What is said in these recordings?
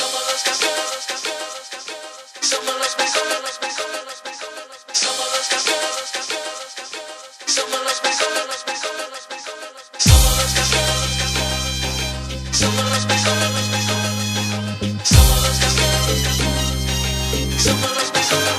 Somos los campeones, somos los mejores, somos los campeones, somos los mejores, somos los campeones, somos los mejores, somos los campeones, somos los mejores.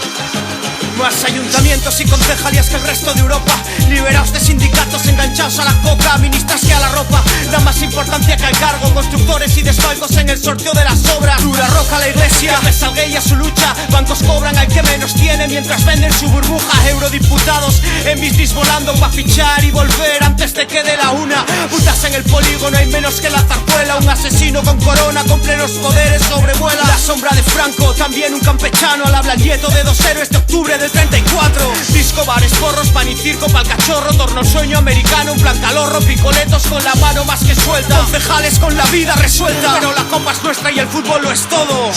Más ayuntamientos y concejalías que el resto de Europa. Liberados de sindicatos enganchados a la coca, ministras que a la ropa dan más importancia que al cargo. Constructores y desfalcos en el sorteo de las obras. Dura roca la iglesia, que salga ella su lucha. Bancos cobran al que menos tiene mientras venden su burbuja. Eurodiputados en bicis volando pa' fichar y volver antes de que dé la una. Putas en el polígono hay menos que la zarzuela. Un asesino con corona con plenos poderes sobrevuela la sombra de Franco, también un campechano. Al habla el nieto de dos héroes de octubre del 34. Disco, bares, porros, pan y circo pa'l cachorro. Torno sueño americano, un plan calorro. Picoletos con la mano más que suelta. Concejales con la vida resuelta. Pero la copa es nuestra y el fútbol lo es todo.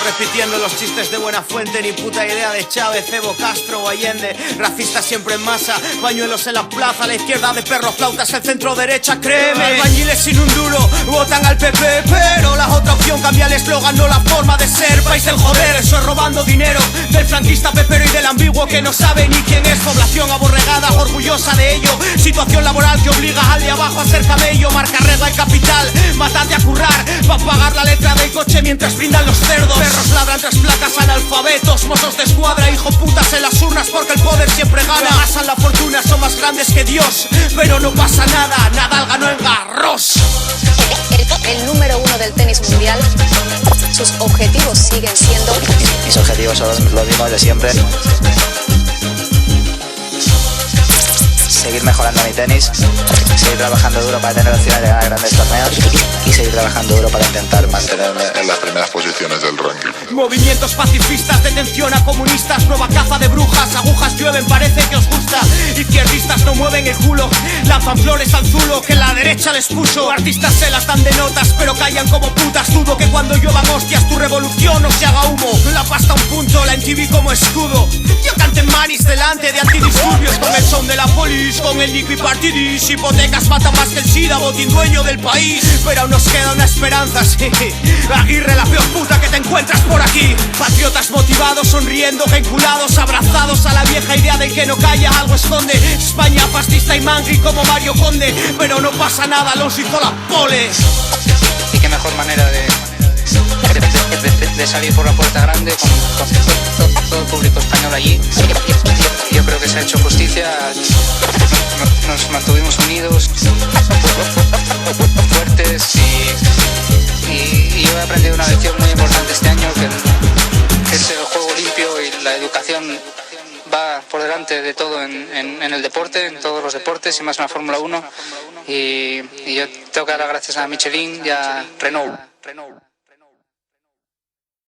Repitiendo los chistes de Buenafuente, ni puta idea de Chávez, Evo, Castro o Allende. Racistas siempre en masa, pañuelos en la plaza. La izquierda de perro flautas, el centro derecha, créeme. Albañiles sin un duro, votan al PP. Pero la otra opción cambia el eslogan, no la forma de ser. País del joder, eso es robando dinero del franquista pepero y del ambiguo que no sabe ni quién es. Población aborregada, orgullosa de ello. Situación laboral que obliga al de abajo a ser camello. Marca regla el capital, mátate a currar pa' pagar la letra del coche mientras brindan los cerdos. Perros ladran tras placas, analfabetos, mozos de escuadra, hijo putas en las urnas porque el poder siempre gana. Amasan la fortuna, son más grandes que Dios, pero no pasa nada, Nadal ganó en Garros. El número uno del tenis mundial, sus objetivos siguen siendo... Mis objetivos son los mismos de siempre. Seguir mejorando mi tenis, seguir trabajando duro para tener opciones de ganar grandes torneos y seguir trabajando duro para intentar mantenerme en las primeras posiciones del ranking. Movimientos pacifistas, detención a comunistas, nueva caza de brujas, agujas llueven, parece que os gusta. Izquierdistas no mueven el culo, lanzan flores al zulo que la derecha les puso. Artistas se las dan de notas, pero callan como putas. Dudo que cuando lluevan hostias tu revolución no se haga humo. La pasta a un punto, la MTV como escudo. Yo canto en manis delante de antidisturbios con el son de la polis, con el Liquid Partidis. Hipotecas matan más que el SIDA, botín dueño del país. Pero aún nos queda una esperanza, sí. Aguirre, la peor puta que te encuentras por aquí. Patriotas motivados, sonriendo, vinculados, abrazados a la vieja idea del que no calla, algo esconde. España fascista y mangri como Mario Conde. Pero no pasa nada, los hizo la pole. Y qué mejor manera de salir por la puerta grande con todo el público español allí. Yo creo que se ha hecho justicia. Nos mantuvimos unidos, fuertes y yo he aprendido una lección muy importante este año, que es el juego limpio y la educación va por delante de todo en el deporte, en todos los deportes y más en la Fórmula 1 y yo tengo que dar las gracias a Michelin y a Renault.